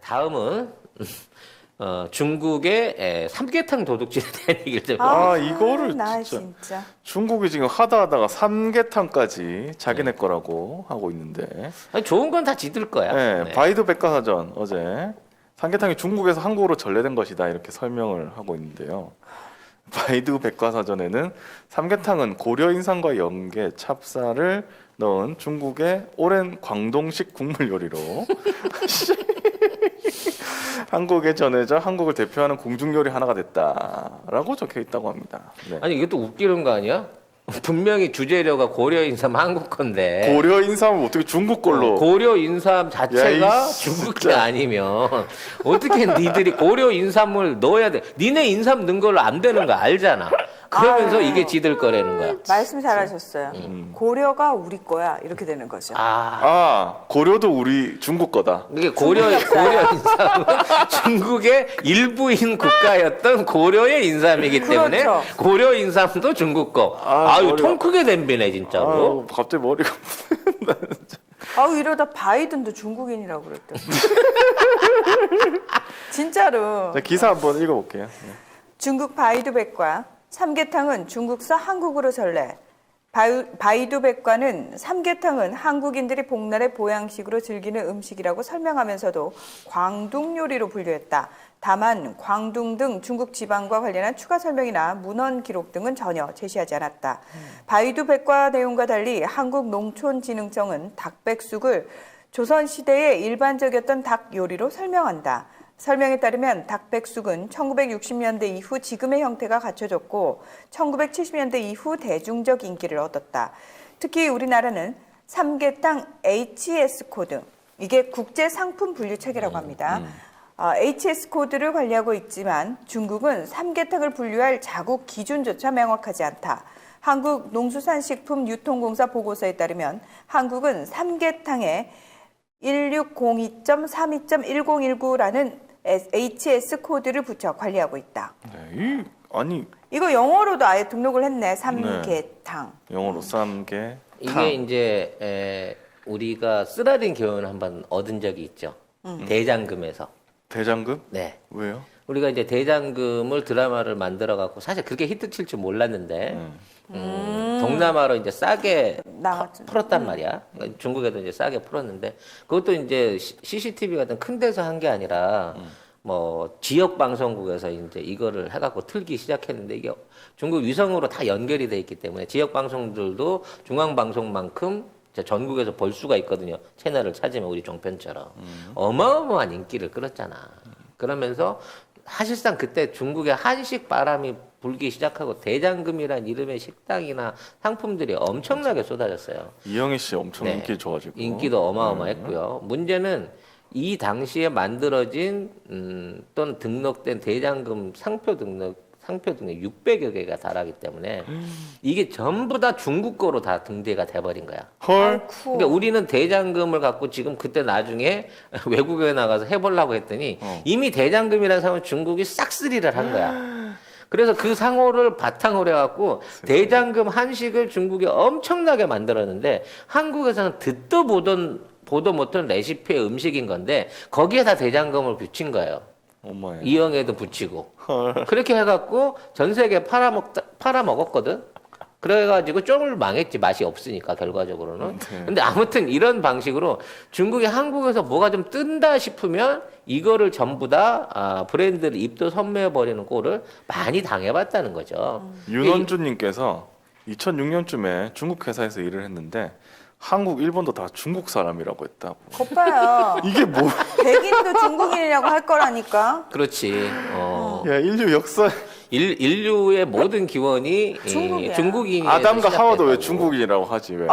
다음은 중국의 삼계탕 도둑질에 대한 얘기를 좀. 이거를 나 진짜 중국이 지금 하다가 삼계탕까지 자기네 거라고 하고 있는데. 아니, 좋은 건 다 지들 거야. 네, 네. 바이두 백과사전 어제 삼계탕이 중국에서 한국으로 전래된 것이다 이렇게 설명을 하고 있는데요. 바이두 백과사전에는 삼계탕은 고려 인삼과 연계, 찹쌀을 넣은 중국의 오랜 광동식 국물 요리로 한국에 전해져 한국을 대표하는 궁중 요리 하나가 됐다라고 적혀 있다고 합니다. 네. 아니 이게 또 웃기는 거 아니야? 분명히 주재료가 고려 인삼 한국 건데. 고려 인삼을 어떻게 중국 걸로? 고려 인삼 자체가 야, 중국이 진짜. 아니면 어떻게 니들이 고려 인삼을 넣어야 돼? 니네 인삼 넣은 걸로 안 되는 거 알잖아. 그러면서 이게 지들 거라는 거야. 말씀 잘하셨어요. 고려가 우리 거야 이렇게 되는 거죠. 고려도 우리 중국 거다. 이게 고려 인삼은 중국의 일부인 국가였던 고려의 인삼이기 때문에 그렇죠. 고려 인삼도 중국 거. 아유 머리가- 통 크게 댐비네 진짜로. 갑자기 머리가 이러다 바이든도 중국인이라고 그랬대. 진짜로. 자, 기사 한번 읽어볼게요. 네. 중국 바이두백과 삼계탕은 중국서 한국으로 전래. 바이두백과는 삼계탕은 한국인들이 복날의 보양식으로 즐기는 음식이라고 설명하면서도 광둥 요리로 분류했다. 다만 광둥 등 중국 지방과 관련한 추가 설명이나 문헌 기록 등은 전혀 제시하지 않았다. 바이두백과 내용과 달리 한국농촌진흥청은 닭백숙을 조선시대에 일반적이었던 닭 요리로 설명한다. 설명에 따르면 닭백숙은 1960년대 이후 지금의 형태가 갖춰졌고 1970년대 이후 대중적 인기를 얻었다. 특히 우리나라는 삼계탕 HS 코드, 이게 국제 상품 분류 체계라고 합니다. HS 코드를 관리하고 있지만 중국은 삼계탕을 분류할 자국 기준조차 명확하지 않다. 한국농수산식품유통공사 보고서에 따르면 한국은 삼계탕에 1602.32.1019라는 HS 코드를 붙여 관리하고 있다. 네, 이거 영어로도 아예 등록을 했네. 삼계탕. 영어로 삼계. 이게 이제 우리가 쓰라린 교훈을 한번 얻은 적이 있죠. 대장금에서. 대장금? 네. 왜요? 우리가 이제 대장금을 드라마를 만들어 갖고 사실 그렇게 히트 칠 줄 몰랐는데 동남아로 이제 싸게 나갔죠. 풀었단 말이야. 중국에도 이제 싸게 풀었는데 그것도 이제 CCTV 같은 큰 데서 한 게 아니라 뭐 지역 방송국에서 이제 이거를 해갖고 틀기 시작했는데 이게 중국 위성으로 다 연결이 돼 있기 때문에 지역 방송들도 중앙 방송만큼 전국에서 볼 수가 있거든요. 채널을 찾으면 우리 종편처럼 어마어마한 인기를 끌었잖아. 그러면서 사실상 그때 중국의 한식 바람이 불기 시작하고 대장금이란 이름의 식당이나 상품들이 엄청나게 쏟아졌어요. 이영애 씨 엄청 네. 인기 좋아지고. 인기도 어마어마했고요. 문제는 이 당시에 만들어진 또는 등록된 대장금 상표 등록이 600여 개가 달하기 때문에 이게 전부 다 중국 거로 다 등재가 돼버린 거야. 헐. 그러니까 우리는 대장금을 갖고 지금 그때 나중에 외국에 나가서 해보려고 했더니 이미 대장금이라는 상호는 중국이 싹쓸이를 한 거야. 그래서 그 상호를 바탕으로 해갖고 대장금 한식을 중국이 엄청나게 만들었는데 한국에서는 듣도 보도 못한 레시피의 음식인 건데 거기에 다 대장금을 붙인 거예요. 엄마야. 이영애도 붙이고 그렇게 해갖고 전 세계에 팔아먹었거든. 그래가지고 쫑을 망했지. 맛이 없으니까 결과적으로는. 근데 아무튼 이런 방식으로 중국이 한국에서 뭐가 좀 뜬다 싶으면 이거를 전부 다 브랜드를 입도 선매해버리는 꼴을 많이 당해봤다는 거죠. 윤원주님께서 2006년쯤에 중국 회사에서 일을 했는데 한국, 일본도 다 중국 사람이라고 했다고. 겉봐요. 이게 뭐? 백인도 중국인이라고 할 거라니까. 그렇지. 야, 인류 역사. 인류의 모든 기원이 중국이야. 중국인이 아담과 하와도 왜 중국인이라고 하지? 왜?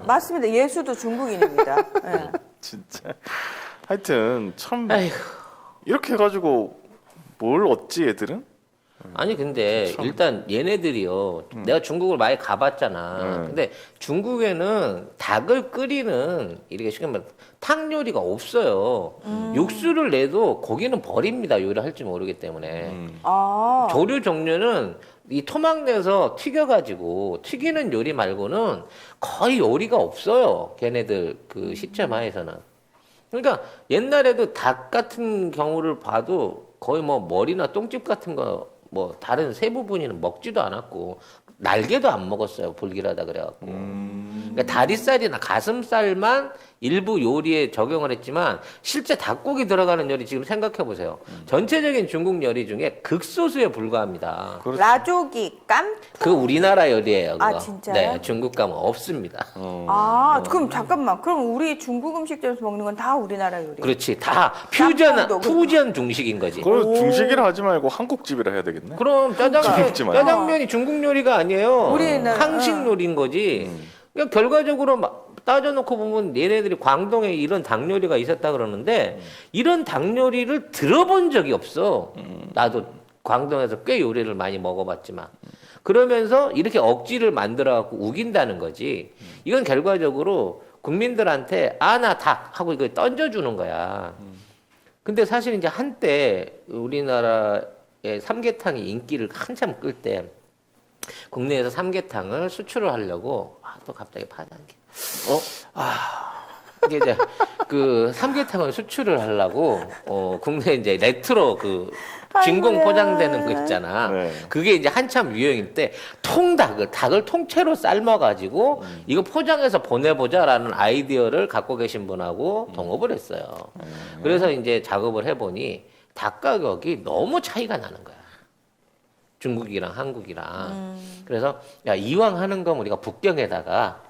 맞습니다. 예수도 중국인입니다. 네. 진짜. 하여튼 참 아이고. 이렇게 해가지고 뭘 얻지 얘들은? 아니 근데 일단 얘네들이요. 내가 중국을 많이 가봤잖아. 근데 중국에는 닭을 끓이는 이렇게 쉽게 말해 탕 요리가 없어요. 육수를 내도 고기는 버립니다. 요리할지 모르기 때문에. 조류 종류는 이 토막 내서 튀겨가지고 튀기는 요리 말고는 거의 요리가 없어요. 걔네들 그 시점 하에서는. 그러니까 옛날에도 닭 같은 경우를 봐도 거의 뭐 머리나 똥집 같은 거 뭐 다른 세 부분이는 먹지도 않았고 날개도 안 먹었어요. 불길하다 그래갖고. 그러니까 다리살이나 가슴살만 일부 요리에 적용을 했지만 실제 닭고기 들어가는 요리 지금 생각해 보세요. 전체적인 중국 요리 중에 극소수에 불과합니다. 그렇죠. 라조기, 깜? 그 우리나라 요리예요. 그거. 아, 진짜요? 네, 중국 가면 없습니다. 그럼 잠깐만. 그럼 우리 중국 음식점에서 먹는 건 다 우리나라 요리. 그렇지, 다 짬뽕도 퓨전 중식인 거지. 그걸 중식이라 하지 말고 한국집이라 해야 되겠네. 그럼 중국집 말고. 짜장면이 중국 요리가 아니에요. 우리는- 한식 요리인 거지. 그러니까 결과적으로 막 따져놓고 보면 얘네들이 광동에 이런 닭 요리가 있었다 그러는데 이런 닭 요리를 들어본 적이 없어. 나도 광동에서 꽤 요리를 많이 먹어봤지만. 그러면서 이렇게 억지를 만들어갖고 우긴다는 거지. 이건 결과적으로 국민들한테 나 닭 하고 이거 던져주는 거야. 근데 사실 이제 한때 우리나라의 삼계탕이 인기를 한참 끌 때 국내에서 삼계탕을 수출을 하려고 또 갑자기 파단계. 이게 이제 그 삼계탕을 수출을 하려고 국내 이제 레트로 그 진공 아이고야. 포장되는 거 있잖아. 네. 그게 이제 한참 유행일 때 닭을 통째로 삶아가지고 이거 포장해서 보내보자라는 아이디어를 갖고 계신 분하고 동업을 했어요. 그래서 이제 작업을 해보니 닭 가격이 너무 차이가 나는 거야. 중국이랑 한국이랑. 그래서 야, 이왕 하는 거면 우리가 북경에다가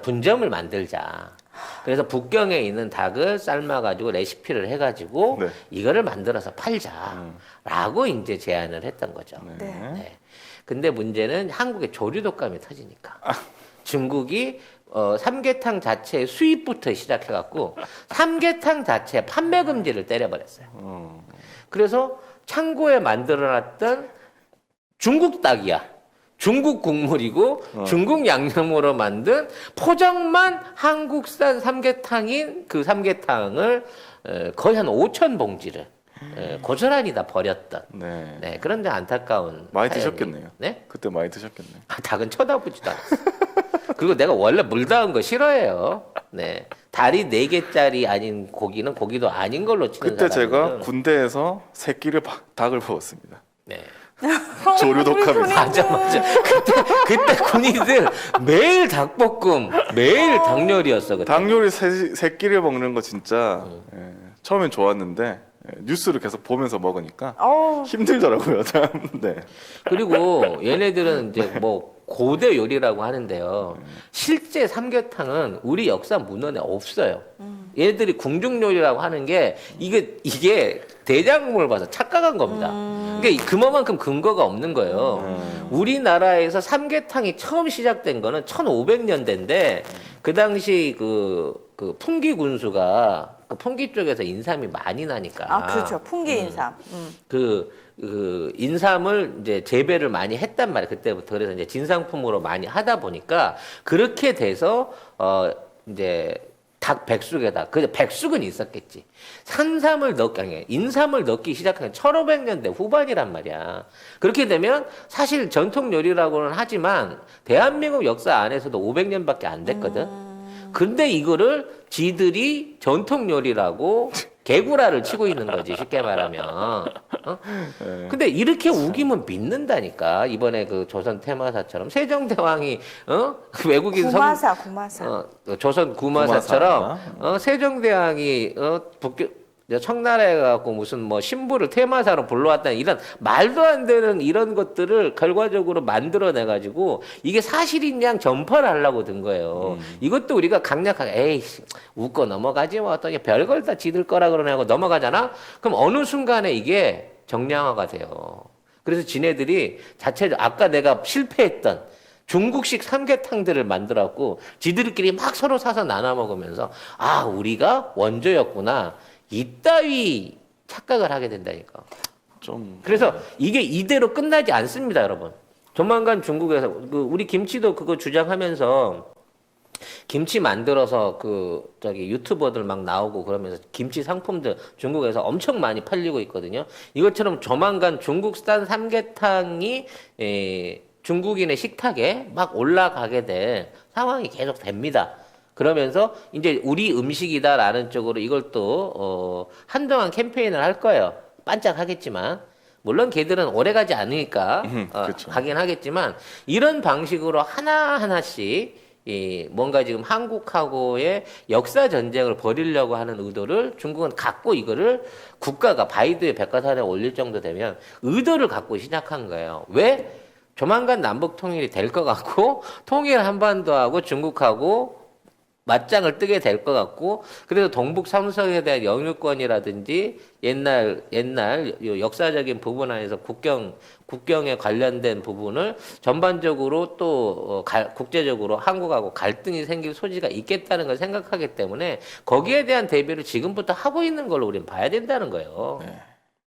분점을 만들자. 그래서 북경에 있는 닭을 삶아가지고 레시피를 해가지고 네. 이거를 만들어서 팔자라고 이제 제안을 했던 거죠. 네. 네. 근데 문제는 한국의 조류 독감이 터지니까 중국이 삼계탕 자체의 수입부터 시작해갖고 삼계탕 자체 판매 금지를 때려버렸어요. 그래서 창고에 만들어놨던 중국 닭이야. 중국 국물이고 중국 양념으로 만든 포장만 한국산 삼계탕인 그 삼계탕을 거의 한 5천 봉지를 고스란히 다 버렸던. 네. 네, 그런데 안타까운 많이 사연이- 드셨겠네요. 네? 그때 많이 드셨겠네요. 닭은 쳐다보지도 않았어. 그리고 내가 원래 물 닿은 거 싫어해요. 네, 다리 4개짜리 아닌 고기는 고기도 아닌 걸로 치는 그때 제가 사람이거든. 군대에서 새끼를 닭을 먹었습니다. 네. 조류 독감에서. 맞아. 그때 군인들 매일 닭볶음, 매일 닭 요리였어. 그때. 닭 요리 새끼를 먹는 거 진짜 처음엔 좋았는데 뉴스를 계속 보면서 먹으니까 힘들더라고요. 네. 그리고 얘네들은 이제 뭐 고대 요리라고 하는데요. 실제 삼계탕은 우리 역사 문헌에 없어요. 얘네들이 궁중 요리라고 하는 게 이게 대장금을 봐서 착각한 겁니다. 그러니까 그만큼 근거가 없는 거예요. 우리나라에서 삼계탕이 처음 시작된 거는 1500년대인데 그 당시 그 풍기 군수가 그 풍기 쪽에서 인삼이 많이 나니까. 그렇죠. 풍기 인삼. 그 인삼을 이제 재배를 많이 했단 말이에요. 그때부터. 그래서 이제 진상품으로 많이 하다 보니까 그렇게 돼서 이제 닭 백숙에다 백숙은 있었겠지. 인삼을 넣기 시작한 게 1500년대 후반이란 말이야. 그렇게 되면 사실 전통 요리라고는 하지만 대한민국 역사 안에서도 500년밖에 안 됐거든. 근데 이거를 지들이 전통 요리라고 개구라를 치고 있는 거지, 쉽게 말하면. 근데 이렇게 우기면 믿는다니까. 이번에 그 조선 테마사처럼 세종대왕이 외국인 구마사. 조선 구마사처럼 세종대왕이 청나라에 가고 무슨 뭐 신부를 테마사로 불러왔다는 이런 말도 안 되는 이런 것들을 결과적으로 만들어내 가지고 이게 사실인 양 전파를 하려고 든 거예요. 이것도 우리가 강력하게 에이 웃고 넘어가지 뭐 어떤 별걸 다 지들 거라 그러냐고 넘어가잖아. 그럼 어느 순간에 이게 정량화가 돼요. 그래서 지네들이 아까 내가 실패했던 중국식 삼계탕들을 만들었고 지들끼리 막 서로 사서 나눠 먹으면서 우리가 원조였구나. 이따위 착각을 하게 된다니까. 그래서 이게 이대로 끝나지 않습니다, 여러분. 조만간 중국에서 우리 김치도 그거 주장하면서 김치 만들어서 유튜버들 막 나오고 그러면서 김치 상품들 중국에서 엄청 많이 팔리고 있거든요. 이것처럼 조만간 중국산 삼계탕이 중국인의 식탁에 막 올라가게 될 상황이 계속 됩니다. 그러면서 이제 우리 음식이다라는 쪽으로 이걸 또 한동안 캠페인을 할 거예요. 반짝하겠지만. 물론 걔들은 오래 가지 않으니까 그렇죠. 하긴 하겠지만 이런 방식으로 하나하나씩 뭔가 지금 한국하고의 역사 전쟁을 벌이려고 하는 의도를 중국은 갖고 이거를 국가가 바이두의 백과사전에 올릴 정도 되면 의도를 갖고 시작한 거예요. 왜? 조만간 남북 통일이 될 것 같고 통일 한반도하고 중국하고 맞짱을 뜨게 될 것 같고 그래서 동북 삼성에 대한 영유권이라든지 옛날 요 역사적인 부분 안에서 국경에 관련된 부분을 전반적으로 또 국제적으로 한국하고 갈등이 생길 소지가 있겠다는 걸 생각하기 때문에 거기에 대한 대비를 지금부터 하고 있는 걸로 우리는 봐야 된다는 거예요. 네.